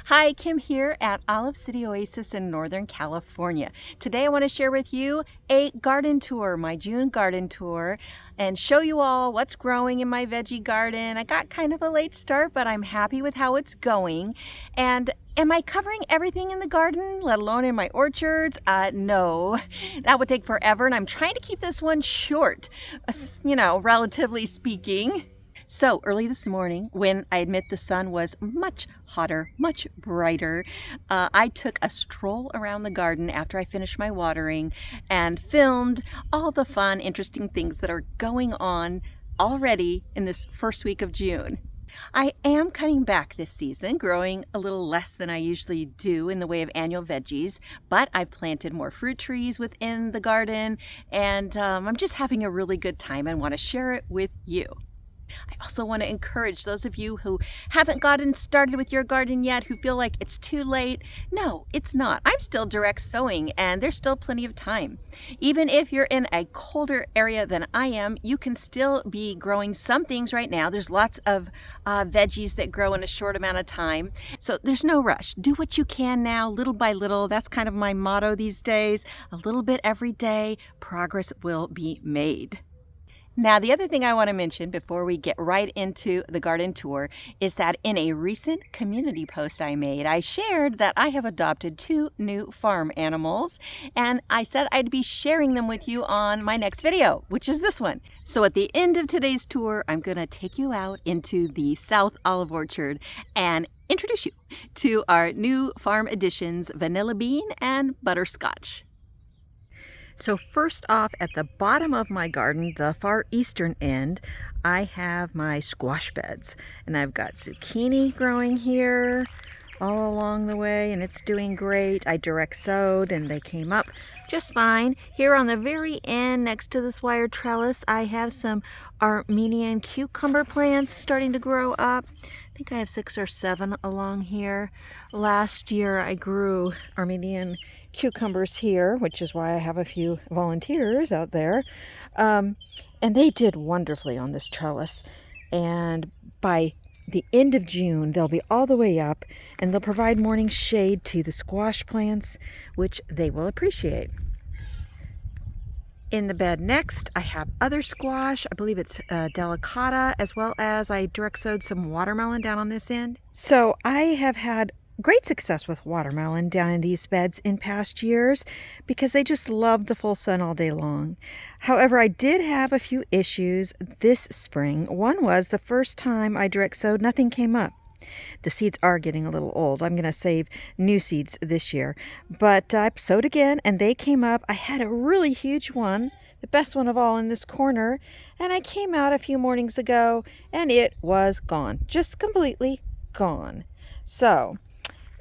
Hi, Kim here at City Oasis in Northern California. Today I want to share with you a garden tour, my June garden tour, and show you all what's growing in my veggie garden. I got kind of a late start, but I'm happy with how it's going. And am I covering everything in the garden, let alone in my orchards? No, that would take forever, and I'm trying to keep this one short, relatively speaking. So early this morning, when I admit the sun was much hotter, much brighter, I took a stroll around the garden after I finished my watering and filmed all the fun, interesting things that are going on already in this first week of June. I am cutting back this season, growing a little less than I usually do in the way of annual veggies, but I've planted more fruit trees within the garden, and I'm just having a really good time and want to share it with you. I also want to encourage those of you who haven't gotten started with your garden yet, who feel like it's too late. No, it's not. I'm still direct sowing and there's still plenty of time. Even if you're in a colder area than I am, you can still be growing some things right now. There's lots of veggies that grow in a short amount of time. So there's no rush. Do what you can now, little by little. That's kind of my motto these days. A little bit every day, progress will be made. Now, the other thing I want to mention before we get right into the garden tour is that in a recent community post I made, I shared that I have adopted 2 new farm animals, and I said I'd be sharing them with you on my next video, which is this one. So at the end of today's tour, I'm going to take you out into the South Olive Orchard and introduce you to our new farm additions, Vanilla Bean and Butterscotch. So first off, at the bottom of my garden, the far eastern end, I have my squash beds. And I've got zucchini growing here all along the way, and it's doing great. I direct sowed and they came up just fine. Here on the very end, next to this wire trellis, I have some Armenian cucumber plants starting to grow up. I think I have 6 or 7 along here. Last year I grew Armenian cucumbers here, which is why I have a few volunteers out there. And they did wonderfully on this trellis. And by the end of June, they'll be all the way up and they'll provide morning shade to the squash plants, which they will appreciate. In the bed next, I have other squash. I believe it's delicata, as well as I direct sowed some watermelon down on this end. So I have had great success with watermelon down in these beds in past years because they just love the full sun all day long. However, I did have a few issues this spring. One was the first time I direct sowed, nothing came up. The seeds are getting a little old. I'm going to save new seeds this year. But I sowed again and they came up. I had a really huge one, the best one of all in this corner. And I came out a few mornings ago and it was gone. Just completely gone. So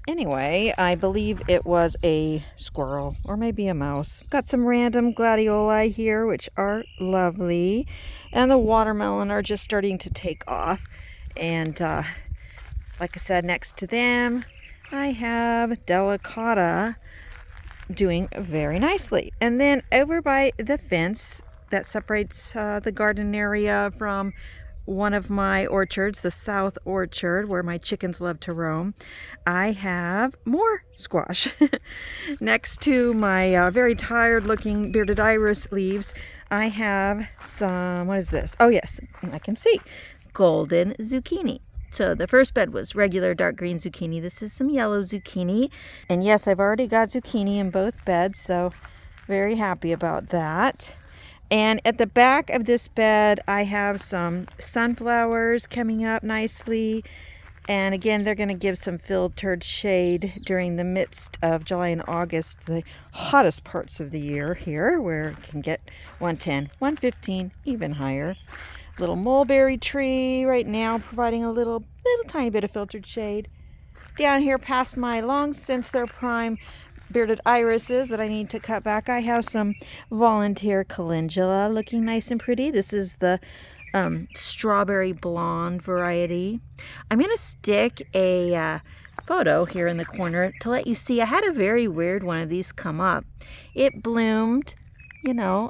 anyway, I believe it was a squirrel or maybe a mouse. Got some random gladioli here, which are lovely. And the watermelon are just starting to take off. And like I said, next to them, I have delicata doing very nicely. And then over by the fence that separates the garden area from one of my orchards, the South Orchard, where my chickens love to roam, I have more squash. Next to my very tired looking bearded iris leaves, I have some, what is this? Oh yes, I can see, golden zucchini. So the first bed was regular dark green zucchini. This is some yellow zucchini. And yes, I've already got zucchini in both beds, so very happy about that. And at the back of this bed, I have some sunflowers coming up nicely. And again, they're going to give some filtered shade during the midst of July and August, the hottest parts of the year here, where it can get 110, 115, even higher. Little mulberry tree right now providing a little tiny bit of filtered shade. Down here past my long since their prime bearded irises that I need to cut back, I have some volunteer calendula looking nice and pretty. This is the strawberry blonde variety. I'm going to stick a photo here in the corner to let you see. I had a very weird one of these come up. It bloomed,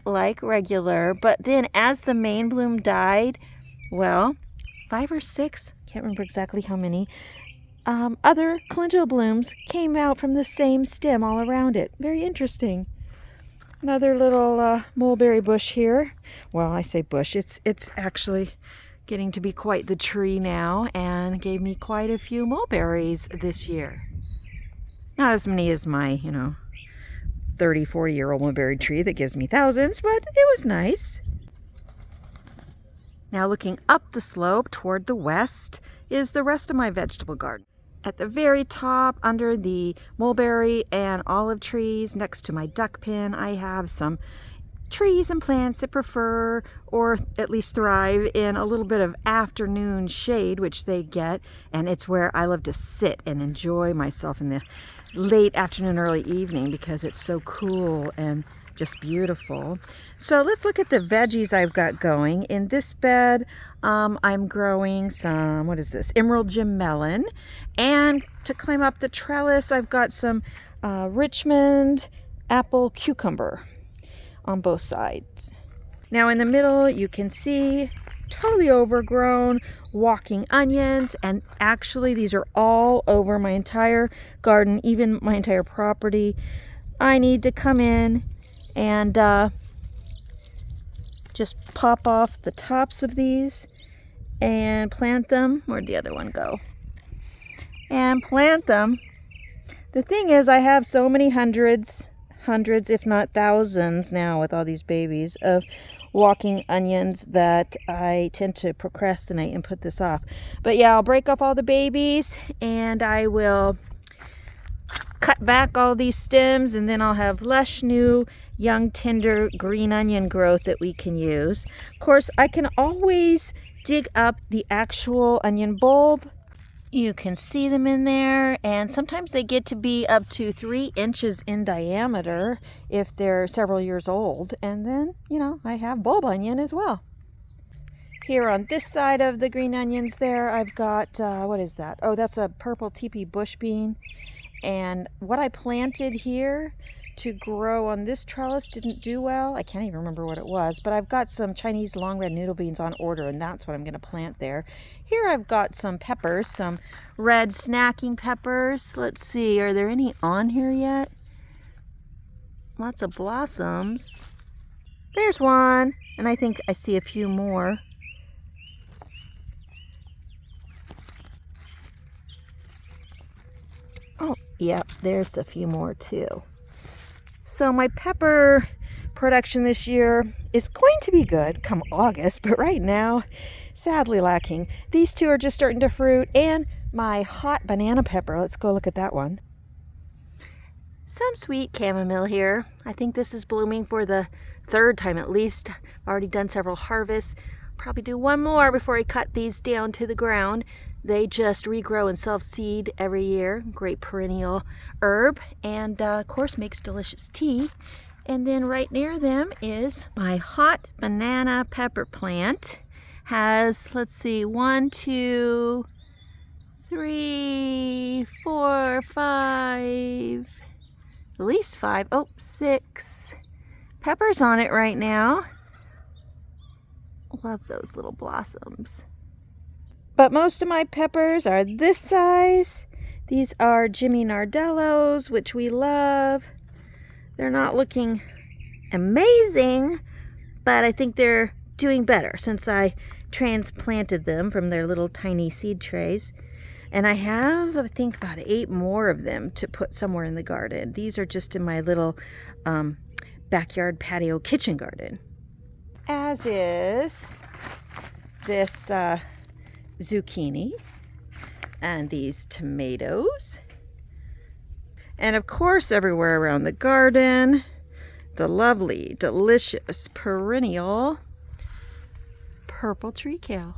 like regular, but then as the main bloom died, well, 5 or 6, can't remember exactly how many, other calendula blooms came out from the same stem all around it. Very interesting. Another little mulberry bush here. Well, I say bush. It's actually getting to be quite the tree now, and gave me quite a few mulberries this year. Not as many as my, 30, 40-year-old mulberry tree that gives me thousands, but it was nice. Now looking up the slope toward the west is the rest of my vegetable garden. At the very top, under the mulberry and olive trees next to my duck pen, I have some trees and plants that prefer, or at least thrive, in a little bit of afternoon shade, which they get, and it's where I love to sit and enjoy myself in the late afternoon, early evening, because it's so cool and just beautiful. So let's look at the veggies I've got going. In this bed, I'm growing some, what is this, emerald gem melon. And to climb up the trellis, I've got some Richmond apple cucumber on both sides. Now in the middle, you can see totally overgrown walking onions, and actually these are all over my entire garden, even my entire property. I need to come in and just pop off the tops of these and plant them. Where'd the other one go? And plant them. The thing is, I have so many hundreds, if not thousands now with all these babies of walking onions that I tend to procrastinate and put this off. But yeah, I'll break off all the babies and I will cut back all these stems, and then I'll have lush new young tender green onion growth that we can use. Of course, I can always dig up the actual onion bulb. You can see them in there, and sometimes they get to be up to 3 inches in diameter if they're several years old. And then, I have bulb onion as well. Here on this side of the green onions there, I've got, what is that? Oh, that's a purple teepee bush bean. And what I planted here to grow on this trellis didn't do well. I can't even remember what it was, but I've got some Chinese long red noodle beans on order, and that's what I'm going to plant there. Here I've got some peppers, some red snacking peppers. Let's see, are there any on here yet? Lots of blossoms. There's one, and I think I see a few more. Oh, yep, there's a few more too. So my pepper production this year is going to be good come August, but right now, sadly lacking. These two are just starting to fruit, and my hot banana pepper, let's go look at that one. Some sweet chamomile here. I think this is blooming for the 3rd time at least. I've already done several harvests. Probably do one more before I cut these down to the ground. They just regrow and self-seed every year. Great perennial herb, and of course makes delicious tea. And then right near them is my hot banana pepper plant. Has, let's see, 1, 2, 3, 4, 5, at least 5, 6 peppers on it right now. Love those little blossoms. But most of my peppers are this size. These are Jimmy Nardellos, which we love. They're not looking amazing, but I think they're doing better since I transplanted them from their little tiny seed trays. And I have, I think, about 8 more of them to put somewhere in the garden. These are just in my little backyard patio kitchen garden. As is this zucchini and these tomatoes. And of course, everywhere around the garden, the lovely, delicious, perennial purple tree kale.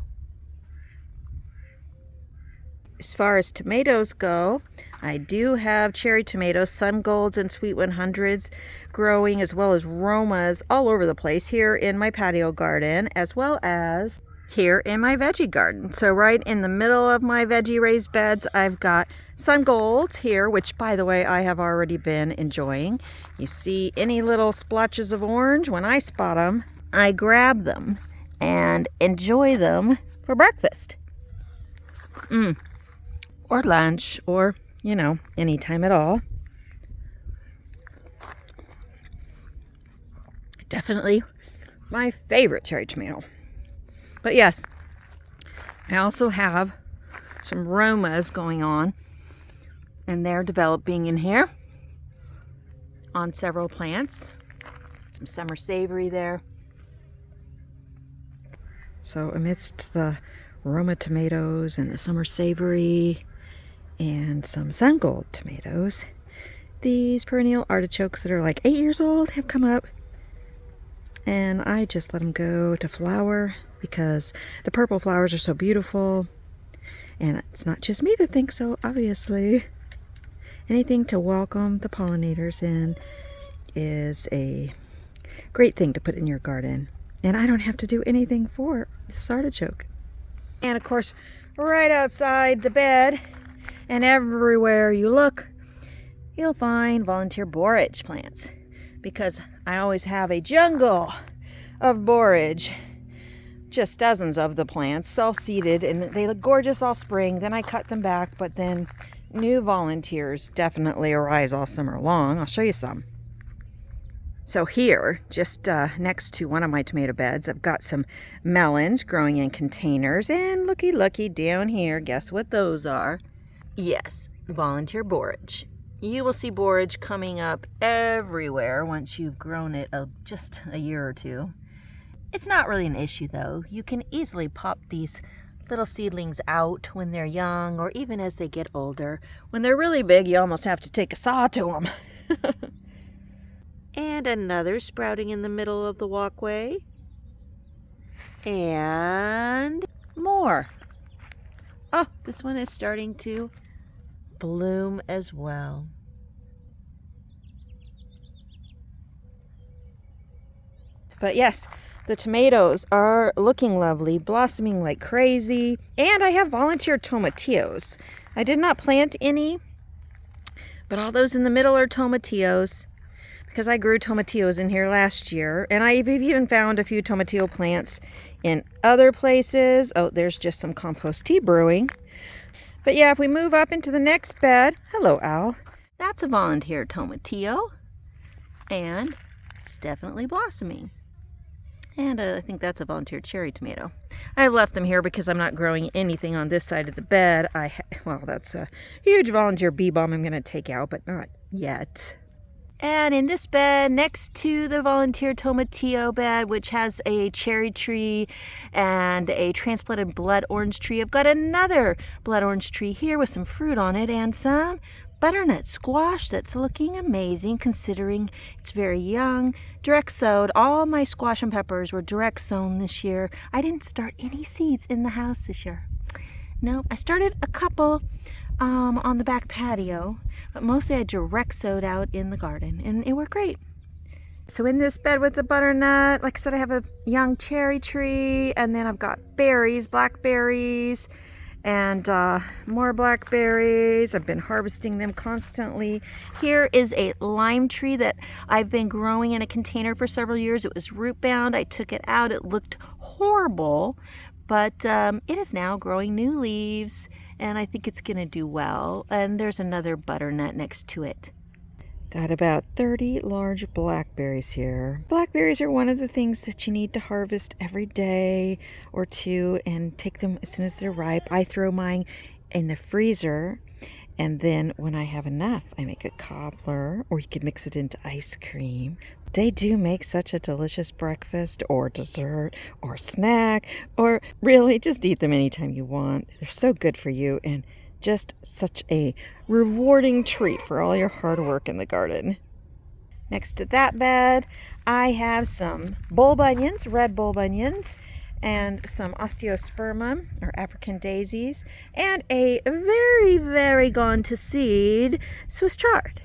As far as tomatoes go, I do have cherry tomatoes, sun golds and sweet 100s growing, as well as Romas all over the place here in my patio garden, as well as here in my veggie garden. So right in the middle of my veggie raised beds, I've got sun golds here, which by the way, I have already been enjoying. You see any little splotches of orange, when I spot them, I grab them and enjoy them for breakfast. or lunch, or, you know, anytime at all. Definitely my favorite cherry tomato. But yes, I also have some Romas going on, and they're developing in here on several plants. Some summer savory there. So amidst the Roma tomatoes and the summer savory and some sun gold tomatoes, these perennial artichokes that are like 8 years old have come up, and I just let them go to flower because the purple flowers are so beautiful. And it's not just me that thinks so, obviously. Anything to welcome the pollinators in is a great thing to put in your garden. And I don't have to do anything for this artichoke. And of course, right outside the bed and everywhere you look, you'll find volunteer borage plants, because I always have a jungle of borage. Just dozens of the plants, all seeded, and they look gorgeous all spring. Then I cut them back, but then new volunteers definitely arise all summer long. I'll show you some. So here, just next to one of my tomato beds, I've got some melons growing in containers. And looky down here, guess what those are? Yes, volunteer borage. You will see borage coming up everywhere once you've grown it just a year or two. It's not really an issue though. You can easily pop these little seedlings out when they're young, or even as they get older. When they're really big, you almost have to take a saw to them. And another sprouting in the middle of the walkway. And more. Oh, this one is starting to bloom as well. But yes, the tomatoes are looking lovely, blossoming like crazy. And I have volunteer tomatillos. I did not plant any, but all those in the middle are tomatillos, because I grew tomatillos in here last year. And I've even found a few tomatillo plants in other places. Oh, there's just some compost tea brewing. But yeah, if we move up into the next bed, hello, owl. That's a volunteer tomatillo, and it's definitely blossoming. And I think that's a volunteer cherry tomato. I left them here because I'm not growing anything on this side of the bed. Well, that's a huge volunteer bee balm I'm going to take out, but not yet. And in this bed, next to the volunteer tomatillo bed, which has a cherry tree and a transplanted blood orange tree, I've got another blood orange tree here with some fruit on it and some butternut squash that's looking amazing considering it's very young. Direct sowed. All my squash and peppers were direct sown this year. I didn't start any seeds in the house this year. No, I started a couple on the back patio, but mostly I direct sowed out in the garden, and it worked great. So in this bed with the butternut, like I said, I have a young cherry tree, and then I've got berries, blackberries, and more blackberries. I've been harvesting them constantly. Here is a lime tree that I've been growing in a container for several years. It was root bound. I took it out. It looked horrible, but it is now growing new leaves, and I think it's gonna do well. And there's another butternut next to it. Got about 30 large blackberries here. Blackberries are one of the things that you need to harvest every day or two and take them as soon as they're ripe. I throw mine in the freezer, and then when I have enough, I make a cobbler, or you could mix it into ice cream. They do make such a delicious breakfast or dessert or snack, or really just eat them anytime you want. They're so good for you, and just such a rewarding treat for all your hard work in the garden. Next to that bed, I have some bulbonions, red bulbonions, and some osteospermum, or African daisies, and a very, very gone to seed Swiss chard.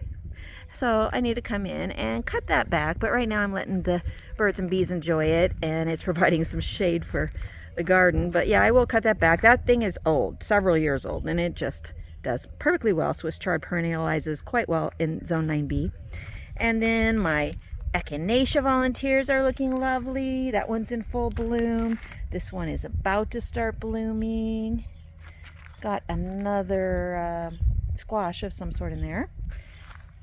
So I need to come in and cut that back, but right now I'm letting the birds and bees enjoy it, and it's providing some shade for the garden. But yeah, I will cut that back. That thing is old, several years old, and it just does perfectly well. Swiss chard perennializes quite well in zone 9B. And then my echinacea volunteers are looking lovely. That one's in full bloom. This one is about to start blooming. Got another squash of some sort in there.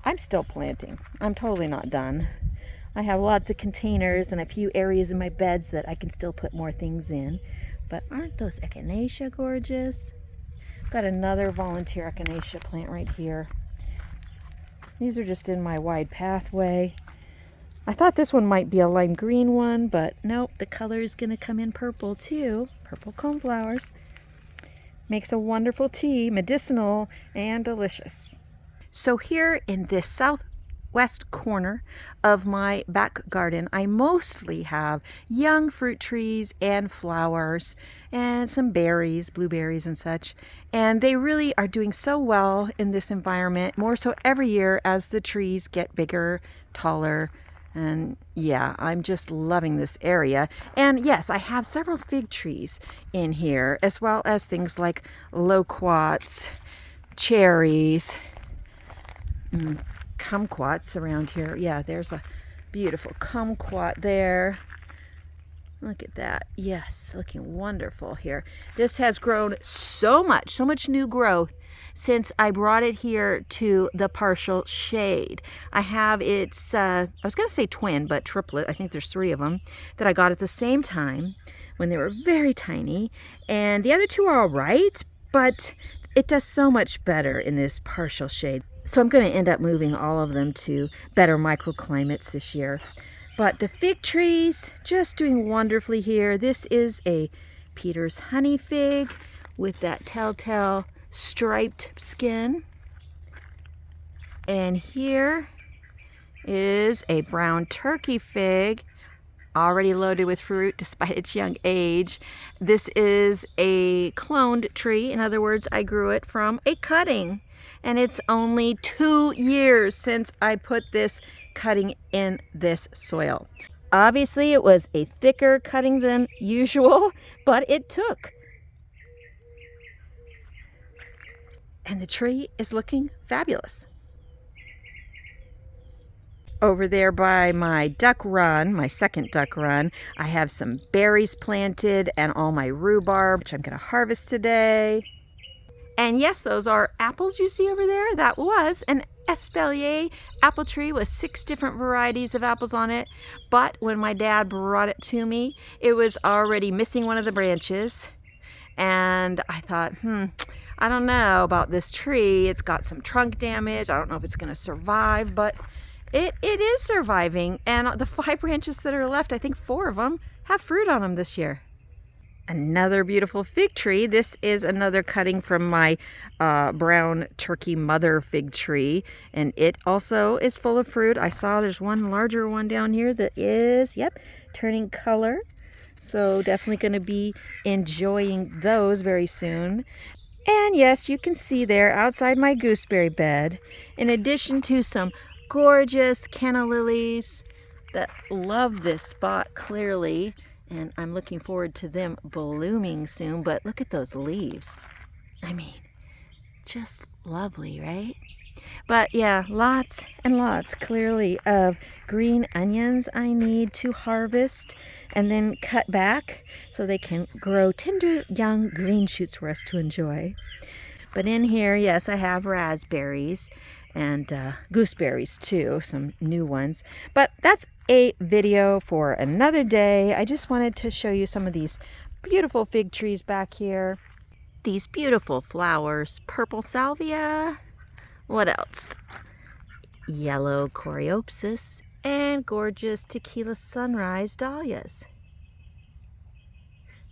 I'm still planting. I'm totally not done. I have lots of containers and a few areas in my beds that I can still put more things in. But aren't those echinacea gorgeous? Got another volunteer echinacea plant right here. These are just in my wide pathway. I thought this one might be a lime green one, but nope, the color is going to come in purple too. Purple coneflowers. Makes a wonderful tea, medicinal and delicious. So here in this southwest corner of my back garden, I mostly have young fruit trees and flowers and some berries, blueberries and such. And they really are doing so well in this environment, more so every year as the trees get bigger, taller. And yeah, I'm just loving this area. And yes, I have several fig trees in here, as well as things like loquats, cherries, kumquats around here. Yeah, there's a beautiful kumquat there. Look at that. Yes, looking wonderful here. This has grown so much new growth since I brought it here to the partial shade. I have its, I was going to say twin, but triplet. I think there's 3 of them that I got at the same time when they were very tiny. And the other 2 are all right, but it does so much better in this partial shade. So I'm going to end up moving all of them to better microclimates this year. But the fig trees, just doing wonderfully here. This is a Peter's honey fig with that telltale striped skin. And here is a brown turkey fig, already loaded with fruit despite its young age. This is a cloned tree. In other words, I grew it from a cutting. And it's only 2 years since I put this cutting in this soil. Obviously, it was a thicker cutting than usual, but it took. And the tree is looking fabulous. Over there by my duck run, my second duck run, I have some berries planted and all my rhubarb, which I'm going to harvest today. And yes, those are apples you see over there. That was an Espalier apple tree with 6 different varieties of apples on it. But when my dad brought it to me, it was already missing one of the branches. And I thought, I don't know about this tree. It's got some trunk damage. I don't know if it's going to survive, but it is surviving. And the 5 branches that are left, I think 4 of them have fruit on them this year. Another beautiful fig tree. This is another cutting from my brown turkey mother fig tree, and it also is full of fruit. I saw there's one larger one down here that is, turning color. So definitely going to be enjoying those very soon. And yes, you can see there outside my gooseberry bed, in addition to some gorgeous canna lilies that love this spot clearly. And I'm looking forward to them blooming soon. But look at those leaves. I mean, just lovely, right? But yeah, lots and lots clearly of green onions I need to harvest and then cut back so they can grow tender young green shoots for us to enjoy. But in here, yes, I have raspberries and gooseberries too, some new ones. But that's a video for another day. I just wanted to show you some of these beautiful fig trees back here. These beautiful flowers, purple salvia. What else? Yellow coreopsis and gorgeous tequila sunrise dahlias.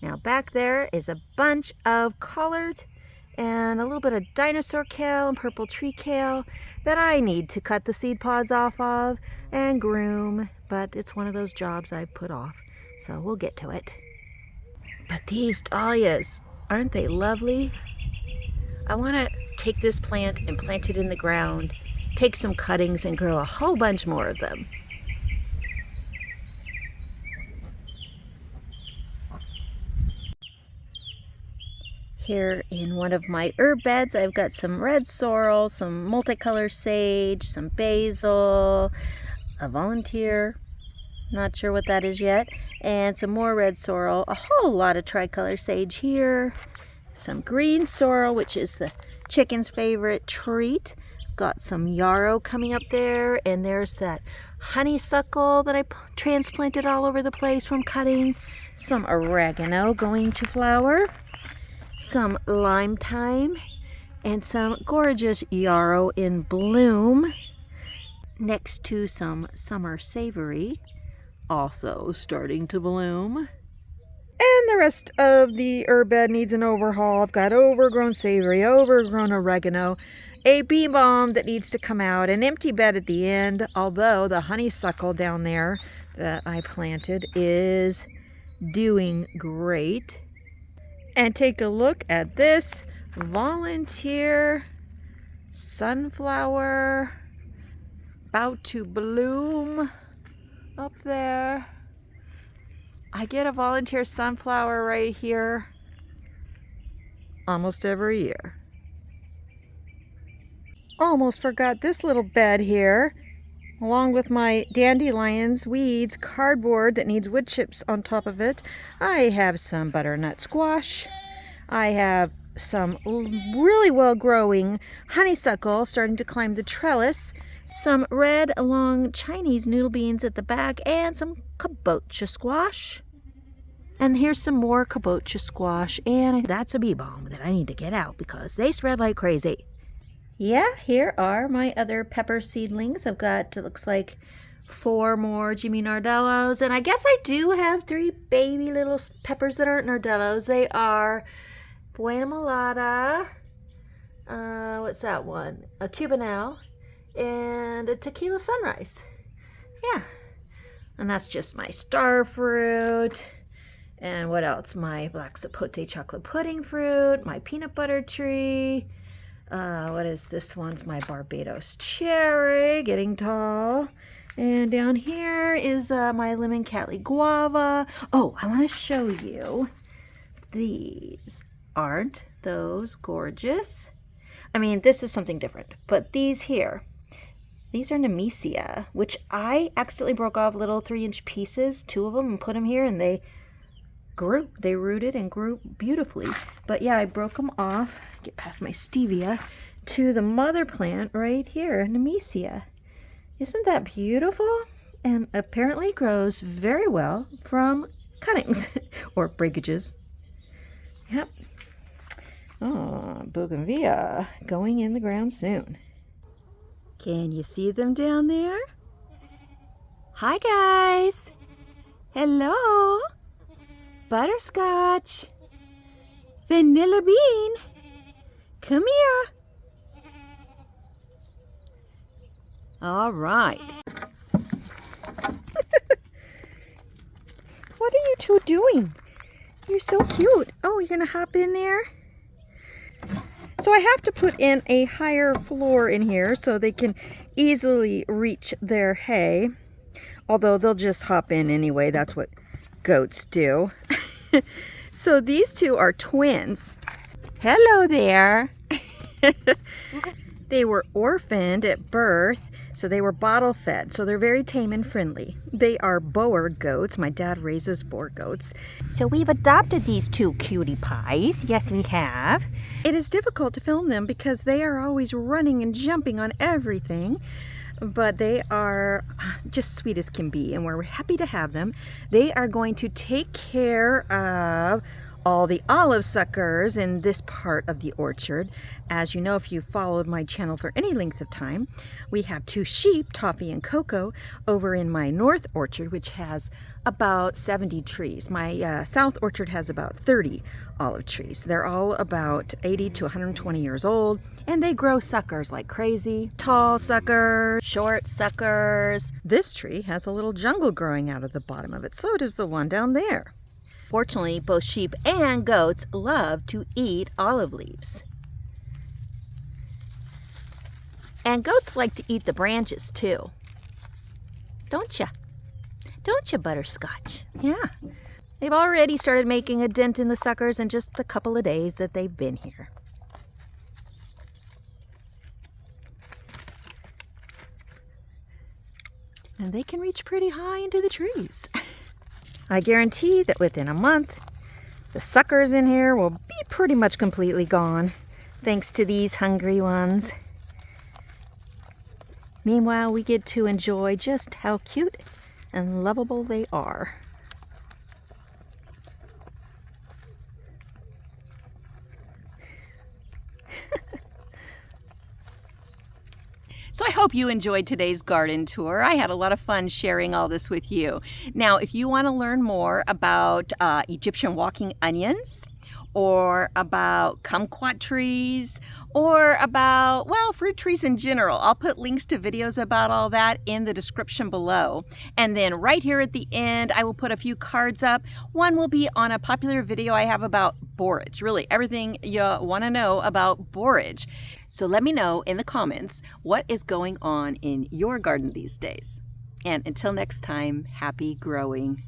Now back there is a bunch of collard and a little bit of dinosaur kale and purple tree kale that I need to cut the seed pods off of and groom, but it's one of those jobs I put off, so we'll get to it. But these dahlias, aren't they lovely? I want to take this plant and plant it in the ground, take some cuttings and grow a whole bunch more of them. Here in one of my herb beds, I've got some red sorrel, some multicolor sage, some basil, a volunteer, not sure what that is yet, and some more red sorrel, a whole lot of tricolor sage here, some green sorrel, which is the chicken's favorite treat. Got some yarrow coming up there, and there's that honeysuckle that I transplanted all over the place from cutting. Some oregano going to flower, some lime thyme, and some gorgeous yarrow in bloom. Next to some summer savory, also starting to bloom. And the rest of the herb bed needs an overhaul. I've got overgrown savory, overgrown oregano, a bee balm that needs to come out, an empty bed at the end, although the honeysuckle down there that I planted is doing great. And take a look at this volunteer sunflower about to bloom up there. I get a volunteer sunflower right here almost every year. Almost forgot this little bed here, along with my dandelions, weeds, cardboard that needs wood chips on top of it. I have some butternut squash. I have some really well growing honeysuckle starting to climb the trellis, some red long Chinese noodle beans at the back, and some kabocha squash. And here's some more kabocha squash, and that's a bee balm that I need to get out because they spread like crazy. Yeah, here are my other pepper seedlings. I've got, it looks like 4 more Jimmy Nardellos, and I guess I do have 3 baby little peppers that aren't Nardellos. They are Buena Mulata, what's that one? A Cubanelle, and a Tequila Sunrise. Yeah, and that's just my star fruit. And what else? My black sapote chocolate pudding fruit, my peanut butter tree. What is this one's? My Barbados cherry, getting tall. And down here is my lemon Cattleya guava. Oh, I want to show you these. Aren't those gorgeous? I mean, this is something different, but these here, these are Nemesia, which I accidentally broke off little 3-inch pieces, 2 of them, and put them here, and they grew. They rooted and grew beautifully. But yeah, I broke them off, get past my stevia, to the mother plant right here, Nemesia. Isn't that beautiful? And apparently grows very well from cuttings or breakages. Yep. Oh, bougainvillea going in the ground soon. Can you see them down there? Hi guys. Hello. Butterscotch. Vanilla bean. Come here. All right. What are you two doing? You're so cute. Oh, you're gonna hop in there? So I have to put in a higher floor in here so they can easily reach their hay. Although they'll just hop in anyway. That's what goats do. So these two are twins. Hello there. They were orphaned at birth, so they were bottle fed. So they're very tame and friendly. They are Boer goats. My dad raises Boer goats. So we've adopted these 2 cutie pies. Yes, we have. It is difficult to film them because they are always running and jumping on everything. But they are just sweet as can be, and we're happy to have them. They are going to take care of all the olive suckers in this part of the orchard. As you know, if you've followed my channel for any length of time, we have 2 sheep, Toffee and Coco, over in my north orchard, which has about 70 trees. My south orchard has about 30 olive trees. They're all about 80 to 120 years old, and they grow suckers like crazy. Tall suckers, short suckers. This tree has a little jungle growing out of the bottom of it. So does the one down there. Fortunately, both sheep and goats love to eat olive leaves. And goats like to eat the branches too. Don't ya? Don't ya, Butterscotch? Yeah. They've already started making a dent in the suckers in just the couple of days that they've been here. And they can reach pretty high into the trees. I guarantee that within a month, The suckers in here will be pretty much completely gone, thanks to these hungry ones. Meanwhile, we get to enjoy just how cute and lovable they are. So I hope you enjoyed today's garden tour. I had a lot of fun sharing all this with you. Now, if you want to learn more about Egyptian walking onions, or about kumquat trees, or about, well, fruit trees in general, I'll put links to videos about all that in the description below. And then right here at the end, I will put a few cards up. One will be on a popular video I have about borage, really everything you want to know about borage. So let me know in the comments what is going on in your garden these days. And until next time, happy growing.